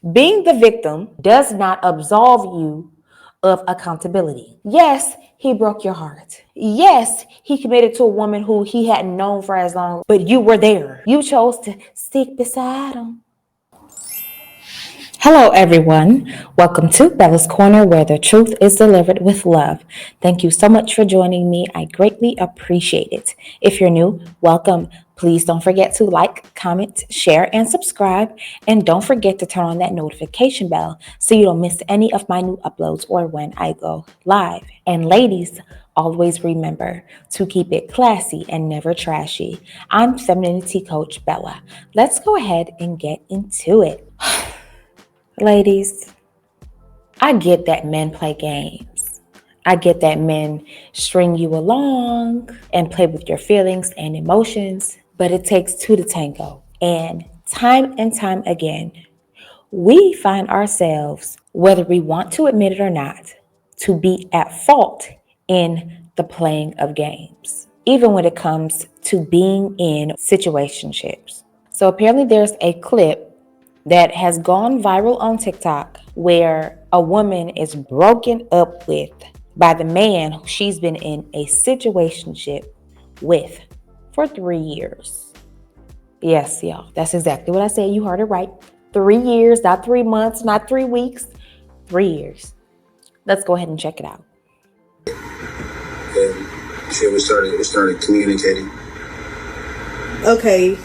Being the victim does not absolve you of accountability. Yes, he broke your heart. Yes, he committed to a woman who he hadn't known for as long, but you were there. You chose to stick beside him. Hello, everyone. Welcome to Bella's Corner, where the truth is delivered with love. Thank you so much for joining me. I greatly appreciate it. If you're new, welcome. Please don't forget to like, comment, share, and subscribe. And don't forget to turn on that notification bell so you don't miss any of my new uploads or when I go live. And ladies, always remember to keep it classy and never trashy. I'm Femininity Coach Bella. Let's go ahead and get into it. Ladies, I get that men play games. I get that men string you along and play with your feelings and emotions, but it takes two to tango. And time again, we find ourselves, whether we want to admit it or not, to be at fault in the playing of games, even when it comes to being in situationships. So apparently there's a clip that has gone viral on TikTok where a woman is broken up with by the man who she's been in a situationship with for 3 years. Yes, y'all, that's exactly what I said. You heard it right. 3 years, not 3 months, not 3 weeks, 3 years. Let's go ahead and check it out. And shit, we started communicating. Okay.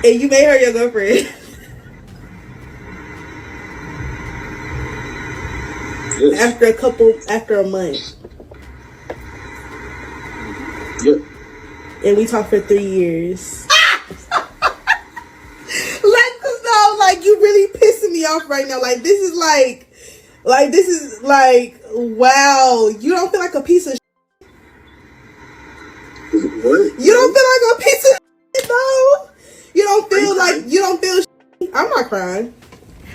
And you made her your girlfriend. Yes. After a month. Yep. And we talked for 3 years. Like, you really pissing me off right now. This is wow. You don't feel like a piece of shit? What? You don't feel like a piece of shit, though? You don't feel shit? I'm not crying.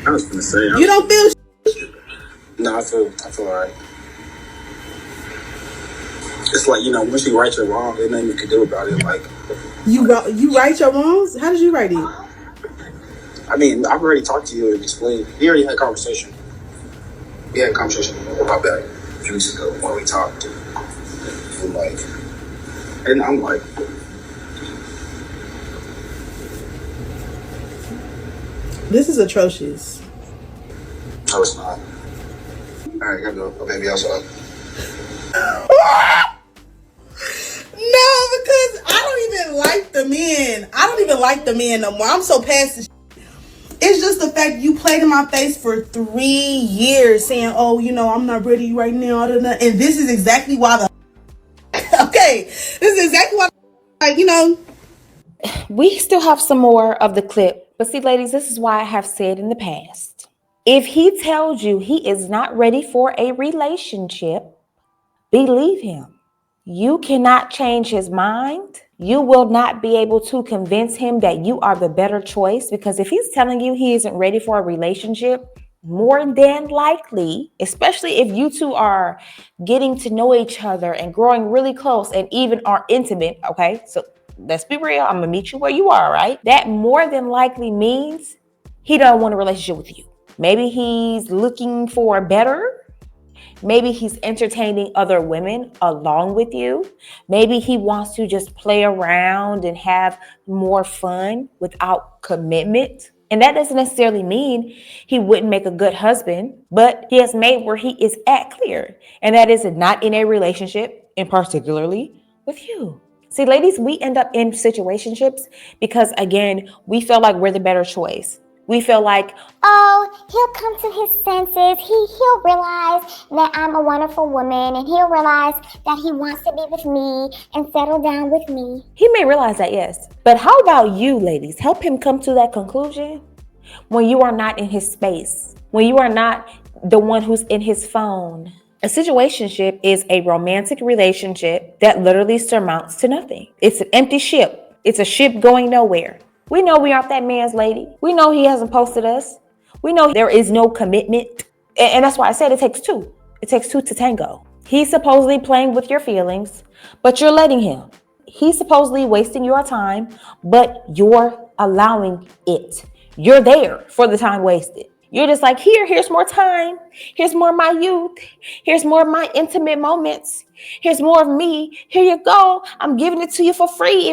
I was gonna say. You don't feel shit? No, I feel alright. It's like, once you right your wrong, there's nothing you can do about it. Like, you right your wrongs? How did you write it? I mean, I've already talked to you and explained. We already had a conversation. We had a conversation about that a few weeks ago when we talked. And I'm like, this is atrocious. no, it's not. Alright, gotta go. Oh, baby, outside. No, because I don't even like the men. I don't even like the men no more. I'm so past the shit. It's just the fact you played in my face for 3 years saying, oh, I'm not ready right now. And this is exactly why okay, this is exactly why, We still have some more of the clip, but see, ladies, this is why I have said in the past, if he tells you he is not ready for a relationship, believe him. You cannot change his mind. You will not be able to convince him that you are the better choice, because if he's telling you he isn't ready for a relationship, more than likely, especially if you two are getting to know each other and growing really close and even are intimate, okay? So let's be real. I'm gonna meet you where you are, right? That more than likely means he don't want a relationship with you. Maybe he's looking for better. Maybe he's entertaining other women along with you. Maybe he wants to just play around and have more fun without commitment. And that doesn't necessarily mean he wouldn't make a good husband, but he has made where he is at clear. And that is not in a relationship, and particularly with you. See, ladies, we end up in situationships because, again, we feel like we're the better choice. We feel like, oh, he'll come to his senses. He'll realize that I'm a wonderful woman, and he'll realize that he wants to be with me and settle down with me. He may realize that, yes. But how about you, ladies? Help him come to that conclusion when you are not in his space, when you are not the one who's in his phone. A situationship is a romantic relationship that literally surmounts to nothing. It's an empty ship. It's a ship going nowhere. We know we aren't that man's lady. We know he hasn't posted us. We know there is no commitment. And that's why I said it takes two. It takes two to tango. He's supposedly playing with your feelings, but you're letting him. He's supposedly wasting your time, but you're allowing it. You're there for the time wasted. You're just like, here's more time. Here's more of my youth. Here's more of my intimate moments. Here's more of me. Here you go. I'm giving it to you for free.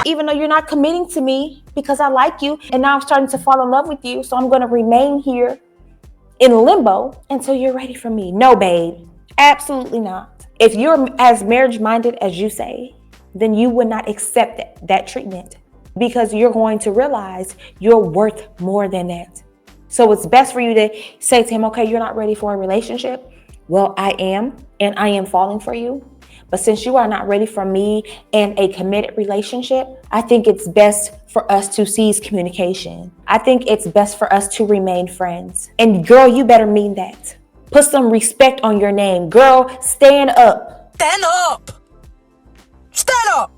Even though you're not committing to me because I like you, and now I'm starting to fall in love with you, so I'm going to remain here in limbo until you're ready for me. No, babe, absolutely not. If you're as marriage-minded as you say, then you would not accept that treatment, because you're going to realize you're worth more than that. So it's best for you to say to him, okay, you're not ready for a relationship. Well, I am, and I am falling for you. But since you are not ready for me and a committed relationship, I think it's best for us to cease communication. I think it's best for us to remain friends. And girl, you better mean that. Put some respect on your name. Girl, stand up. Stand up! Stand up!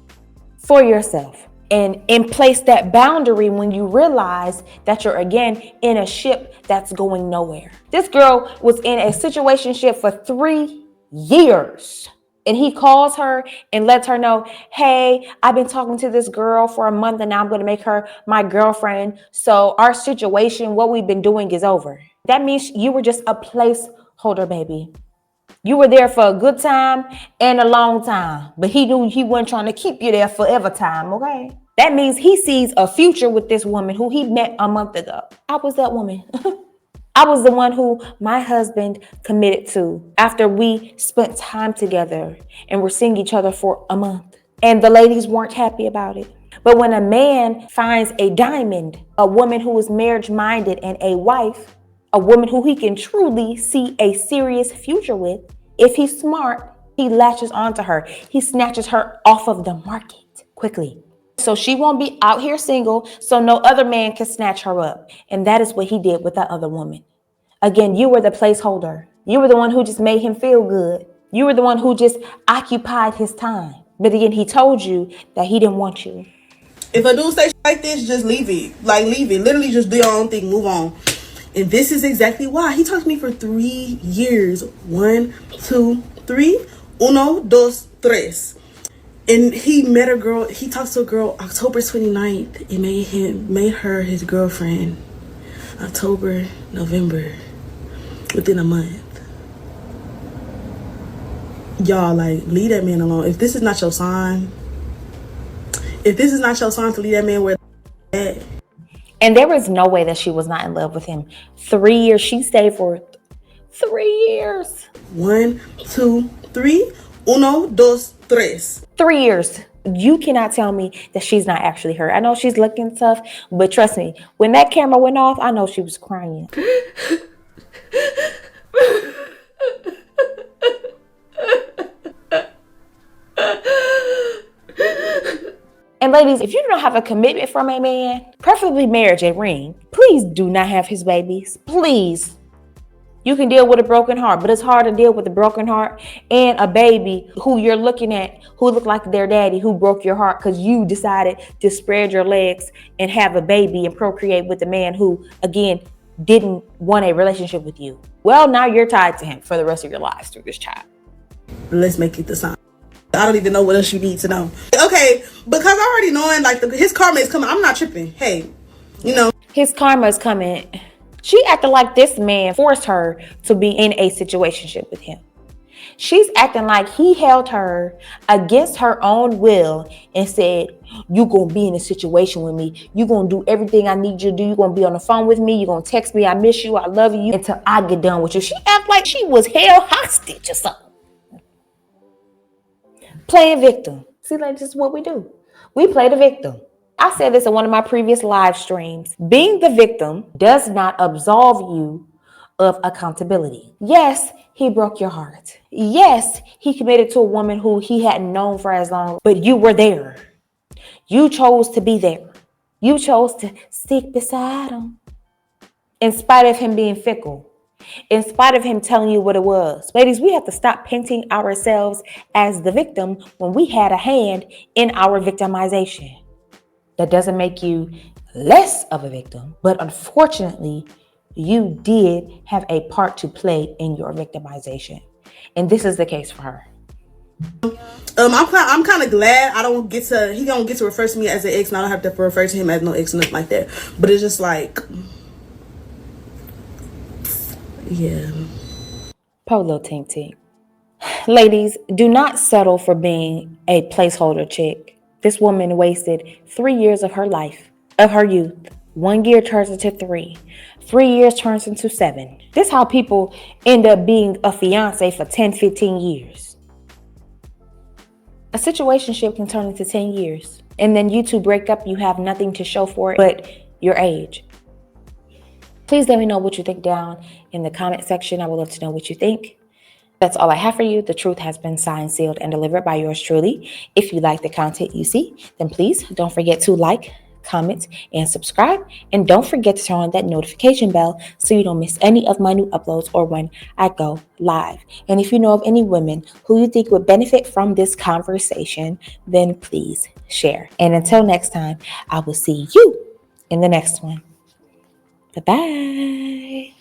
For yourself. And place that boundary when you realize that you're again in a ship that's going nowhere. This girl was in a situationship for 3 years. And he calls her and lets her know, hey, I've been talking to this girl for a month and now I'm going to make her my girlfriend. So our situation, what we've been doing is over. That means you were just a placeholder, baby. You were there for a good time and a long time, but he knew he wasn't trying to keep you there forever time, okay? That means he sees a future with this woman who he met a month ago. I was that woman. I was the one who my husband committed to after we spent time together and were seeing each other for a month. And the ladies weren't happy about it. But when a man finds a diamond, a woman who is marriage-minded and a wife, a woman who he can truly see a serious future with, if he's smart, he latches onto her. He snatches her off of the market quickly. So she won't be out here single, so no other man can snatch her up. And that is what he did with that other woman. Again, you were the placeholder. You were the one who just made him feel good. You were the one who just occupied his time. But again, he told you that he didn't want you. If a dude say shit like this, just leave it. Like, leave it. Literally just do your own thing. Move on. And this is exactly why. He talked to me for 3 years. 1, 2, 3. Uno, dos, tres. And he met a girl. He talked to a girl October 29th and made her his girlfriend. October, November, within a month. Y'all, like, leave that man alone. If this is not your sign, to leave that man where at. And there was no way that she was not in love with him. 3 years. She stayed for 3 years. 1, 2, 3. Uno, dos, tres. 3 years. You cannot tell me that she's not actually hurt. I know she's looking tough, but trust me, when that camera went off, I know she was crying. And ladies, if you don't have a commitment from a man, preferably marriage and ring, please do not have his babies. Please. You can deal with a broken heart, but it's hard to deal with a broken heart and a baby who you're looking at, who look like their daddy, who broke your heart because you decided to spread your legs and have a baby and procreate with a man who, again, didn't want a relationship with you. Well, now you're tied to him for the rest of your lives through this child. Let's make it the sign. I don't even know what else you need to know. Okay, because I already knowing, like, his karma is coming. I'm not tripping. Hey, His karma is coming. She acted like this man forced her to be in a situationship with him. She's acting like he held her against her own will and said, you gonna be in a situation with me. You gonna do everything I need you to do. You gonna be on the phone with me. You gonna text me, I miss you, I love you, until I get done with you. She acted like she was held hostage or something. Playing victim. See, like, this is what we do. We play the victim. I said this in one of my previous live streams. Being the victim does not absolve you of accountability. Yes, he broke your heart. Yes, he committed to a woman who he hadn't known for as long, but you were there. You chose to be there. You chose to stick beside him. In spite of him being fickle. In spite of him telling you what it was. Ladies, we have to stop painting ourselves as the victim when we had a hand in our victimization. That doesn't make you less of a victim, but unfortunately, you did have a part to play in your victimization. And this is the case for her. I'm kind of glad he don't get to refer to me as an ex, and I don't have to refer to him as no ex, nothing like that. But it's just like, yeah. Polo tink tink. Ladies, do not settle for being a placeholder chick. This woman wasted 3 years of her life, of her youth. 1 year turns into 3. 3 years turns into 7. This is how people end up being a fiance for 10, 15 years. A situationship can turn into 10 years. And then you two break up, you have nothing to show for it but your age. Please let me know what you think down in the comment section. I would love to know what you think. That's all I have for you. The truth has been signed, sealed, and delivered by yours truly. If you like the content you see, then please don't forget to like, comment, and subscribe. And don't forget to turn on that notification bell so you don't miss any of my new uploads or when I go live. And if you know of any women who you think would benefit from this conversation, then please share. And until next time, I will see you in the next one. Bye-bye.